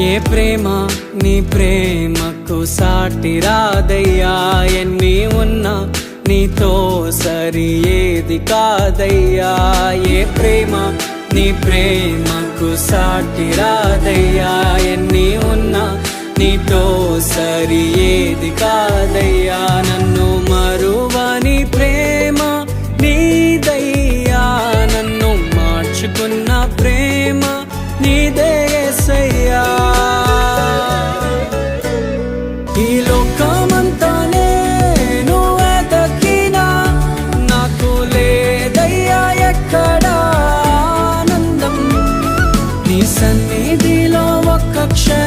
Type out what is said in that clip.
ఏ ప్రేమ నీ ప్రేమకు సాటి రాదయ్యా, ఎన్ని ఉన్నా నీతో సరి ఏది కాదయ్యా. ఏ ప్రేమ నీ ప్రేమకు సాటి రాదయ్యా, ఎన్ని ఉన్నా నీతో సరి ఏది కాదయ్యా. నన్ను మరువని ప్రేమ నీదయ్యా, నన్ను మార్చుకున్న ప్రేమ నీదే యేసయ్యా. ఈ లోకమంతా నేను వెతకినా నాకు లేదయ్యా ఎక్కడా ఆనందం, నీ సన్నిధిలో ఒక్క క్షణం